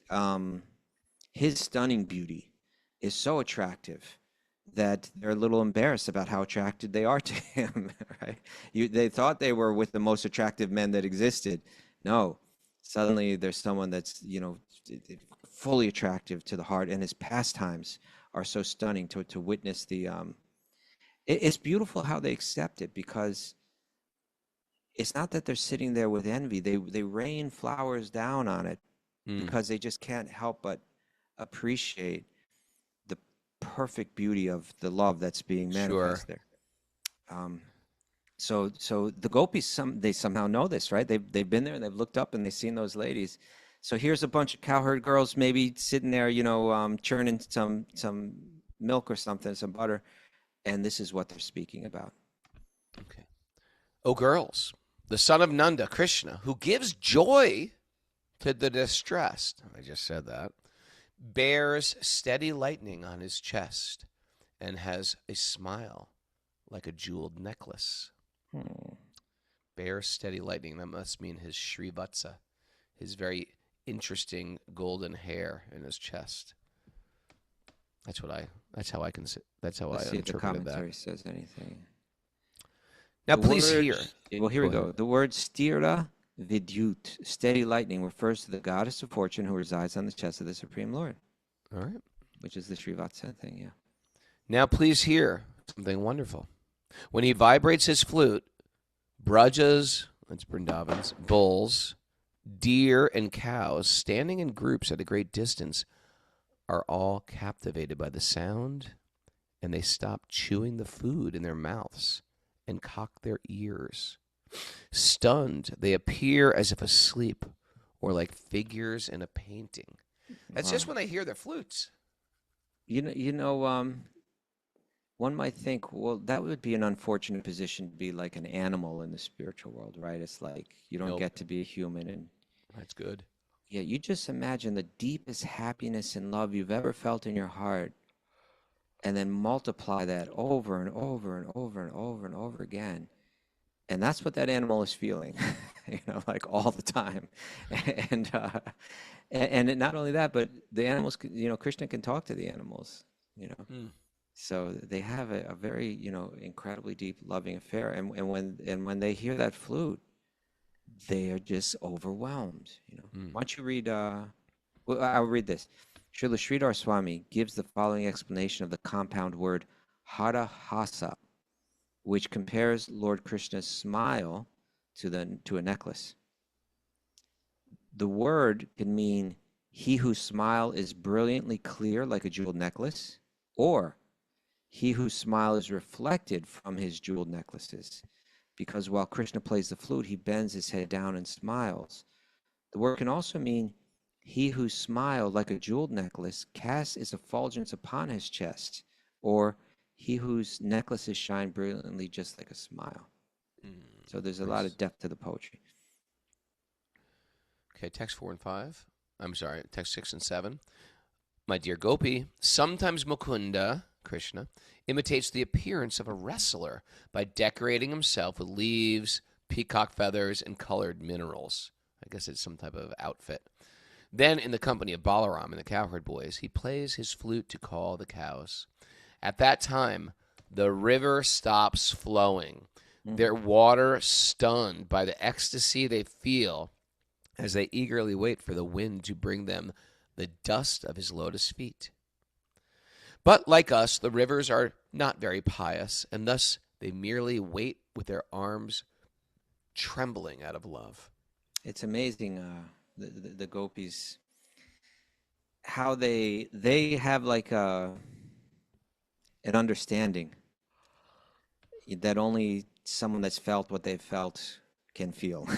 stunning beauty is so attractive that they're a little embarrassed about how attracted they are to him, right? They thought they were with the most attractive men that existed. No, suddenly there's someone that's, fully attractive to the heart, and his pastimes are so stunning to witness it's beautiful how they accept it, because it's not that they're sitting there with envy. They rain flowers down on it because they just can't help but appreciate the perfect beauty of the love that's being manifest there. So the gopis, they somehow know this, right? They've been there and they've looked up and they've seen those ladies. So here's a bunch of cowherd girls maybe sitting there, churning some milk or something, some butter, and this is what they're speaking about. Okay. O girls, the son of Nanda, Krishna, who gives joy to the distressed, I just said that, bears steady lightning on his chest and has a smile like a jeweled necklace. Bears steady lightning, that must mean his Srivatsa, his very interesting golden hair in his chest. That's how I Let's see if the interpreted commentary that. says anything. Now The please word- hear. Well, here we Go go. The word stira vidyut, steady lightning, refers to the goddess of fortune who resides on the chest of the Supreme Lord, All right. which is the Srivatsa thing, yeah. Now please hear something wonderful. When he vibrates his flute, brajas, that's Brindavans, bulls, deer, and cows, standing in groups at a great distance, are all captivated by the sound, and they stop chewing the food in their mouths and cock their ears. Stunned, they appear as if asleep or like figures in a painting. That's just when they hear their flutes. One might think, well, that would be an unfortunate position to be like an animal in the spiritual world, right? It's like you don't Nope. get to be a human, and That's good. yeah, you just imagine the deepest happiness and love you've ever felt in your heart, and then multiply that over and over and over and over and over again. And that's what that animal is feeling, like all the time. And not only that, but the animals, Krishna can talk to the animals, So they have a very, incredibly deep, loving affair. And when they hear that flute, they are just overwhelmed. Why don't you read? I'll read this. Srila Sridhar Swami gives the following explanation of the compound word hara hasa, which compares Lord Krishna's smile to a necklace. The word can mean he whose smile is brilliantly clear like a jeweled necklace, or he whose smile is reflected from his jeweled necklaces, because while Krishna plays the flute, he bends his head down and smiles. The word can also mean he whose smile, like a jeweled necklace, casts its effulgence upon his chest, or he whose necklaces shine brilliantly just like a smile. So there's a lot of depth to the poetry. Okay, text 4 and 5. I'm sorry, text 6 and 7. My dear Gopi, sometimes Mukunda, Krishna, imitates the appearance of a wrestler by decorating himself with leaves, peacock feathers, and colored minerals. I guess it's some type of outfit. Then, in the company of Balaram and the cowherd boys, he plays his flute to call the cows. At that time, the river stops flowing, their water stunned by the ecstasy they feel as they eagerly wait for the wind to bring them the dust of his lotus feet. But like us, the rivers are not very pious, and thus they merely wait with their arms trembling out of love. It's amazing, the gopis, how they have like an understanding that only someone that's felt what they've felt can feel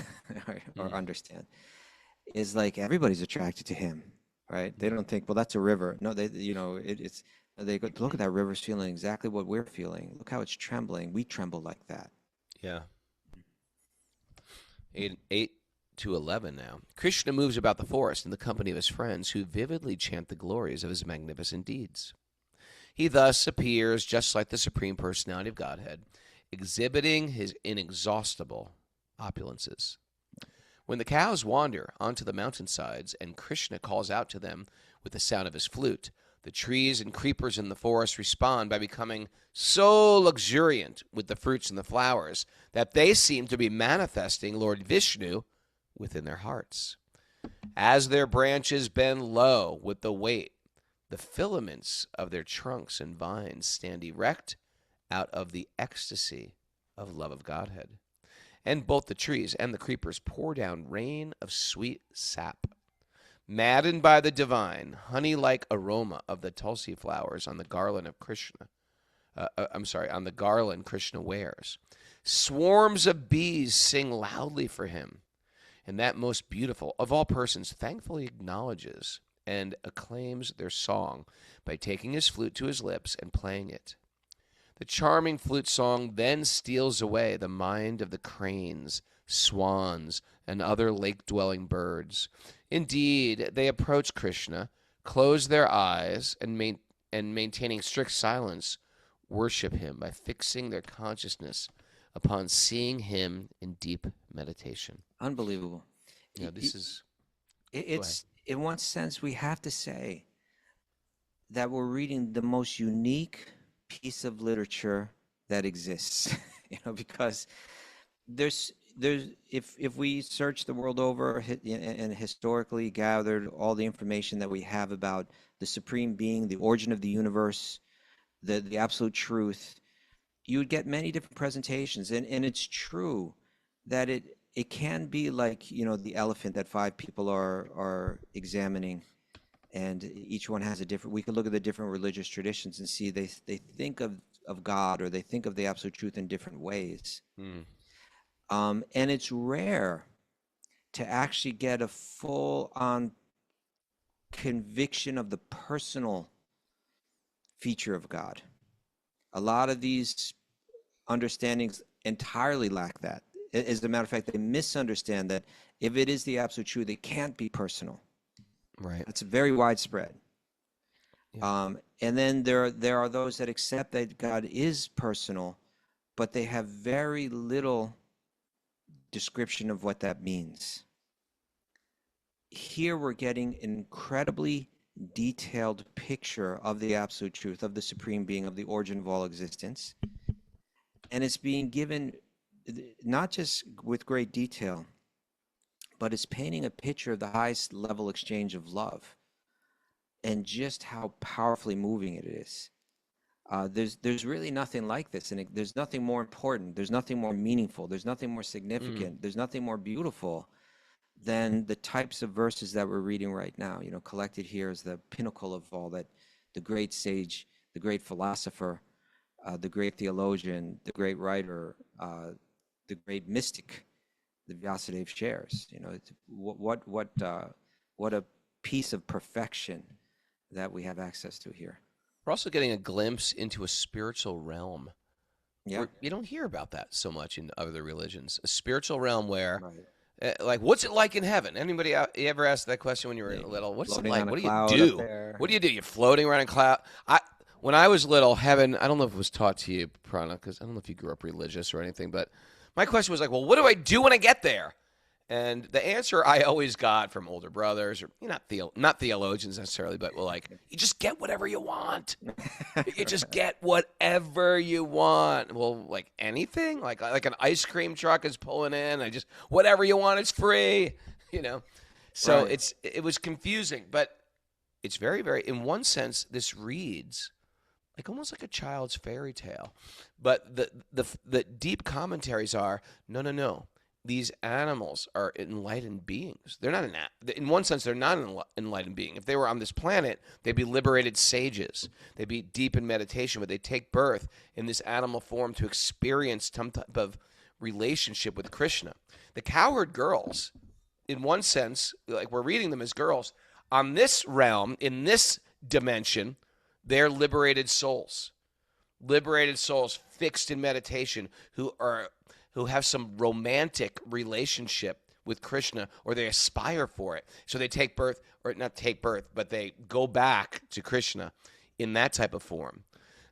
or understand. Is like everybody's attracted to him, right? They don't think, well, that's a river. No, they go, look at that river's feeling exactly what we're feeling. Look how it's trembling. We tremble like that. Yeah. 8 to 11 now. Krishna moves about the forest in the company of his friends who vividly chant the glories of his magnificent deeds. He thus appears just like the Supreme Personality of Godhead, exhibiting his inexhaustible opulences. When the cows wander onto the mountainsides and Krishna calls out to them with the sound of his flute, The trees and creepers in the forest respond by becoming so luxuriant with the fruits and the flowers that they seem to be manifesting Lord Vishnu within their hearts. As their branches bend low with the weight, the filaments of their trunks and vines stand erect out of the ecstasy of love of Godhead. And both the trees and the creepers pour down rain of sweet sap, maddened by the divine, honey-like aroma of the tulsi flowers on the garland of Krishna. On the garland Krishna wears. Swarms of bees sing loudly for him, and that most beautiful of all persons thankfully acknowledges and acclaims their song by taking his flute to his lips and playing it. The charming flute song then steals away the mind of the cranes, swans, and other lake-dwelling birds. Indeed, they approach Krishna, close their eyes, and maintaining strict silence, worship him by fixing their consciousness upon seeing him in deep meditation. Unbelievable. This is... It's in one sense, we have to say that we're reading the most unique piece of literature that exists, because if we search the world over and historically gathered all the information that we have about the Supreme Being, the origin of the universe, the absolute truth, you would get many different presentations. And it's true that it can be like, the elephant that 5 people are examining, and each one has a different, we could look at the different religious traditions and see they think of God, or they think of the absolute truth in different ways. And it's rare to actually get a full-on conviction of the personal feature of God. A lot of these understandings entirely lack that. As a matter of fact, they misunderstand that if it is the absolute truth, it can't be personal. Right. That's very widespread. Yeah. And then there are those that accept that God is personal, but they have very little description of what that means. Here we're getting an incredibly detailed picture of the absolute truth, of the Supreme Being, of the origin of all existence. And it's being given not just with great detail, but it's painting a picture of the highest level exchange of love and just how powerfully moving it is. There's really nothing like this, and there's nothing more important, there's nothing more meaningful, there's nothing more significant, there's nothing more beautiful than the types of verses that we're reading right now. Collected here is the pinnacle of all that the great sage, the great philosopher, the great theologian, the great writer, the great mystic, the Vyasadeva shares. What a piece of perfection that we have access to here. We're also getting a glimpse into a spiritual realm. Yeah, You don't hear about that so much in other religions. A spiritual realm where, right. like, what's it like in heaven? Anybody you ever asked that question when you were little? What's it Floating like? on a What do you cloud do? up there. What do you do? You're floating around in a cloud. When I was little, heaven, I don't know if it was taught to you, Prana, because I don't know if you grew up religious or anything, but my question was like, well, what do I do when I get there? And the answer I always got from older brothers, or not theologians necessarily, but you just get whatever you want. You just get whatever you want. Well, like anything, like an ice cream truck is pulling in. Whatever you want, it's free. So Right. it was confusing, but it's very, very, in one sense, this reads like almost like a child's fairy tale. But the deep commentaries are, no. These animals are enlightened beings. They're not in one sense, they're not an enlightened being. If they were on this planet, they'd be liberated sages. They'd be deep in meditation, but they take birth in this animal form to experience some type of relationship with Krishna. The cowherd girls, in one sense, like we're reading them as girls, on this realm, in this dimension, they're liberated souls fixed in meditation who have some romantic relationship with Krishna, or they aspire for it. So they take birth, or not take birth, but they go back to Krishna in that type of form.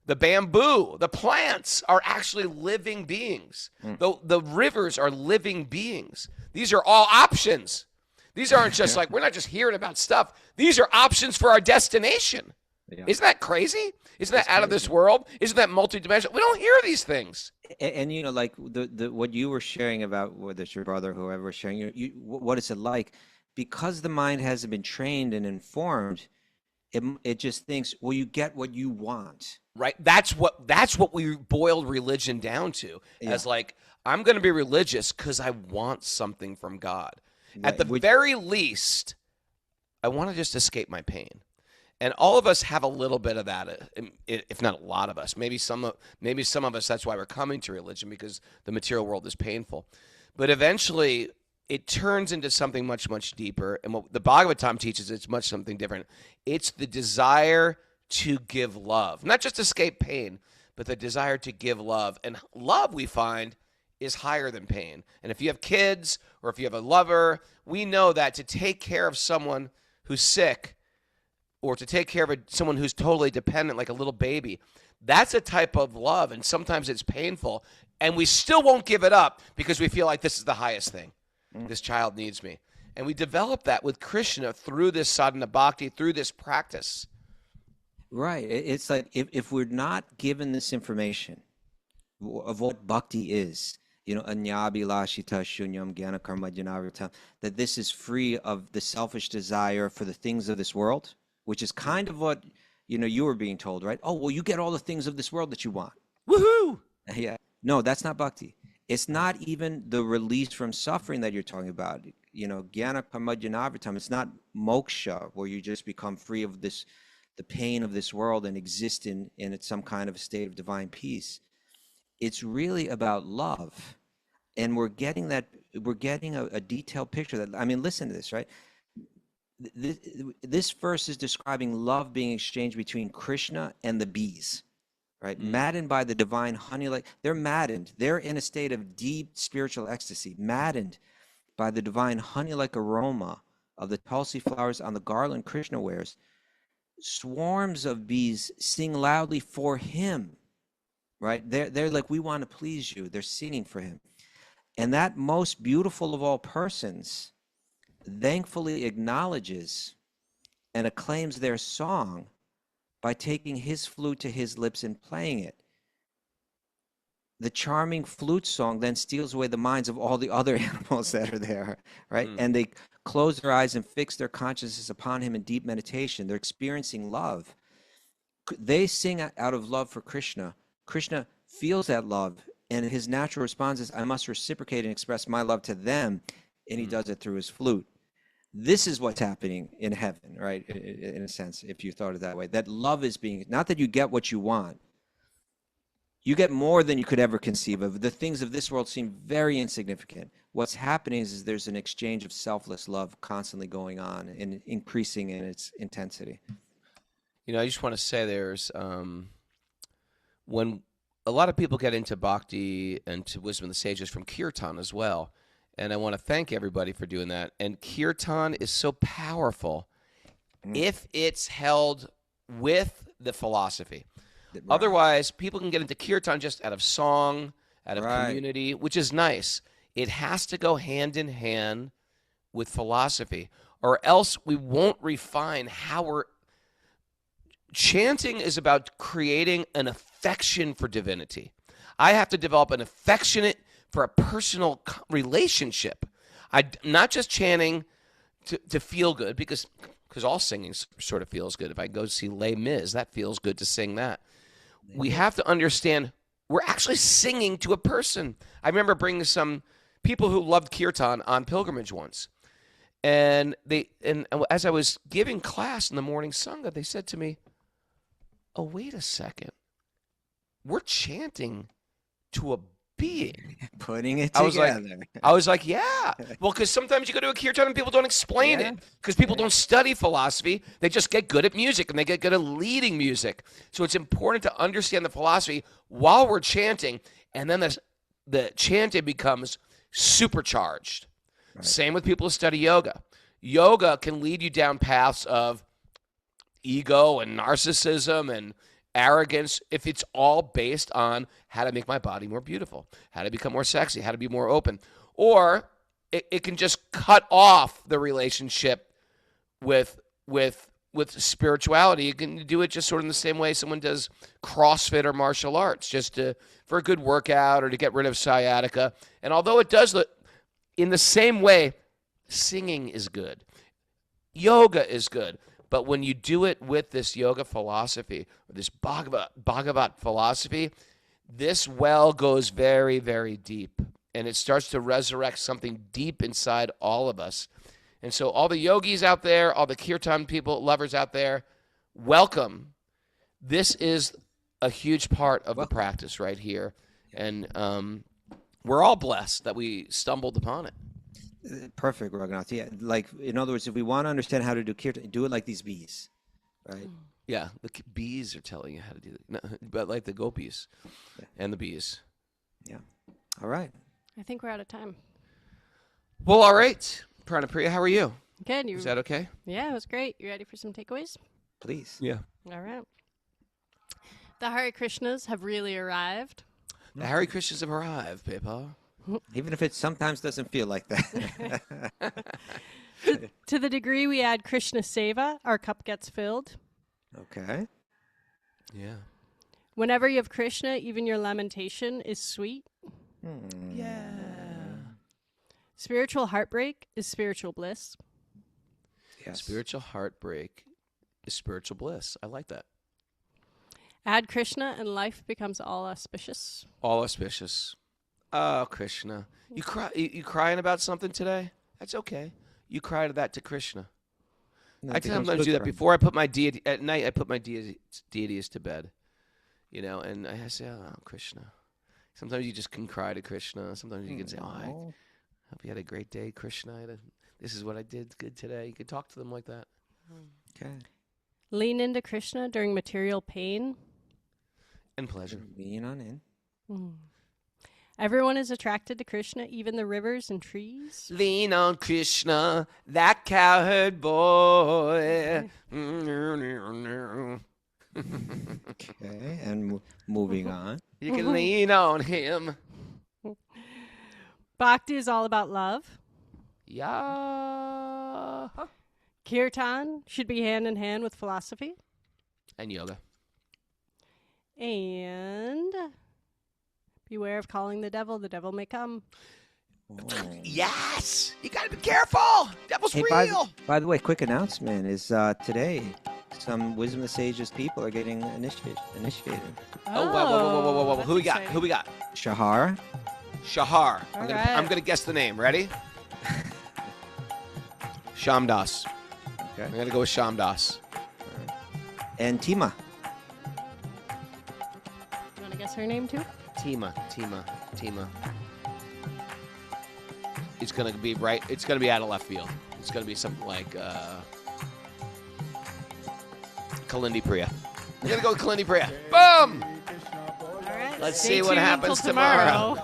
The bamboo, the plants are actually living beings. The rivers are living beings. These are all options. These aren't just like, we're not just hearing about stuff. These are options for our destination. Yeah. Isn't that crazy? Isn't that That's out of this crazy. world? Isn't that multidimensional? We don't hear these things. And you know, like the what you were sharing about, whether it's your brother, whoever was sharing, what is it like? Because the mind hasn't been trained and informed, it just thinks, well, you get what you want. Right? That's what we boiled religion down to, as like, I'm going to be religious because I want something from God. At the very least, I want to just escape my pain. And all of us have a little bit of that, if not a lot of us. Maybe some of us, that's why we're coming to religion, because the material world is painful. But eventually, it turns into something much, much deeper. And what the Bhagavatam teaches, it's much something different. It's the desire to give love. Not just escape pain, but the desire to give love. And love, we find, is higher than pain. And if you have kids or if you have a lover, we know that to take care of someone who's sick, or to take care of someone who's totally dependent, like a little baby, that's a type of love, and sometimes it's painful, and we still won't give it up because we feel like this is the highest thing. This child needs me. And we develop that with Krishna through this sadhana bhakti, through this practice. Right. It's like if we're not given this information of what bhakti is, you know, anyabhilashita shunyam jnana karma janavritam, that this is free of the selfish desire for the things of this world, which is kind of what, you know, you were being told, right? Oh, well, you get all the things of this world that you want. Woohoo! Yeah. No, that's not bhakti. It's not even the release from suffering that you're talking about. You know, jnana karma janavritam. It's not moksha, where you just become free of this, the pain of this world, and exist in some kind of a state of divine peace. It's really about love. And we're getting a detailed picture that, I mean, listen to this, right? This verse is describing love being exchanged between Krishna and the bees, right? Maddened by the divine honey, like they're maddened. They're in a state of deep spiritual ecstasy, maddened by the divine honey-like aroma of the tulsi flowers on the garland Krishna wears. Swarms of bees sing loudly for him, right? They're like, we want to please you. They're singing for him. And that most beautiful of all persons thankfully acknowledges and acclaims their song by taking his flute to his lips and playing it. The charming flute song then steals away the minds of all the other animals that are there, right? And they close their eyes and fix their consciousness upon him in deep meditation. They're experiencing love. They sing out of love for Krishna. Krishna feels that love, and his natural response is, I must reciprocate and express my love to them, and he does it through his flute. This is what's happening in heaven, right? In a sense, if you thought it that way, that love is being, not that you get what you want, you get more than you could ever conceive of. The things of this world seem very insignificant. What's happening is there's an exchange of selfless love constantly going on and increasing in its intensity. You know, I just want to say there's, when a lot of people get into bhakti and to wisdom of the sages from kirtan as well, and I want to thank everybody for doing that. And kirtan is so powerful if it's held with the philosophy. Right. Otherwise, people can get into kirtan just out of song, out of community, which is nice. It has to go hand in hand with philosophy, or else we won't refine how we're... Chanting is about creating an affection for divinity. I have to develop an affectionate for a personal relationship. I'm not just chanting to feel good, because all singing sort of feels good. If I go see Les Mis, that feels good to sing that. We have to understand we're actually singing to a person. I remember bringing some people who loved kirtan on pilgrimage once. And as I was giving class in the morning sangha, they said to me, oh, wait a second. We're chanting to a being. Putting it together. I was like, yeah. Well, because sometimes you go to a kirtan and people don't explain it. Because people don't study philosophy. They just get good at music, and they get good at leading music. So it's important to understand the philosophy while we're chanting, and then the chanting becomes supercharged. Right. Same with people who study yoga. Yoga can lead you down paths of ego and narcissism and arrogance if it's all based on how to make my body more beautiful, how to become more sexy, how to be more open. Or it can just cut off the relationship with with spirituality. You can do it just sort of in the same way someone does CrossFit or martial arts, just for a good workout or to get rid of sciatica. And although it does look in the same way, singing is good. Yoga is good. But when you do it with this yoga philosophy, or this Bhagavat philosophy, this well goes very, very deep. And it starts to resurrect something deep inside all of us. And so all the yogis out there, all the kirtan people, lovers out there, welcome. This is a huge part of the practice right here. And we're all blessed that we stumbled upon it. Perfect, Raghunath. Yeah, like, in other words, if we want to understand how to do kirtan, do it like these bees, right? Yeah, the bees are telling you how to do it. No, but like the gopis and the bees. Yeah. All right. I think we're out of time. Well, all right. Pranapriya, how are you? Good. Is that okay? Yeah, it was great. You ready for some takeaways? Please. Yeah. All right. The Hare Krishnas have really arrived. The Hare Krishnas have arrived, Pepa. Even if it sometimes doesn't feel like that. To the degree we add Krishna Seva, our cup gets filled. Okay. Yeah. Whenever you have Krishna, even your lamentation is sweet. Yeah. Spiritual heartbreak is spiritual bliss. Yes. Spiritual heartbreak is spiritual bliss. I like that. Add Krishna and life becomes all auspicious. All auspicious. Oh, Krishna. You crying about something today? That's okay. You cry to that to Krishna. No, I it becomes sometimes do that good before I put my deity at night. I put my deities to bed, and I say, "Oh, Krishna." Sometimes you just can cry to Krishna. Sometimes you can say, "Oh, I hope you had a great day, Krishna. This is what I did good today." You can talk to them like that. Okay. Lean into Krishna during material pain. And pleasure. Lean on in. Everyone is attracted to Krishna, even the rivers and trees. Lean on Krishna, that cowherd boy. Okay. And moving on. You can lean on him. Bhakti is all about love. Yeah. Kirtan should be hand in hand with philosophy. And yoga. And beware of calling the devil may come. Yes! You gotta be careful! Devil's Hey, real! by the way, quick announcement is today some Wisdom of the Sages people are getting initiated. Oh, whoa. That's Who we got? exciting. Who we got? Shahar. Shahar. All I'm right. gonna guess the name. Ready? Shamdas. Okay. I'm gonna go with Shamdas. And Tima. You want to guess her name too? Tima. It's gonna be right. It's gonna be out of left field. It's gonna be something like Kalindi Priya. I'm gonna go with Kalindi Priya. Boom! All right. Let's Stay see what tuned happens till tomorrow.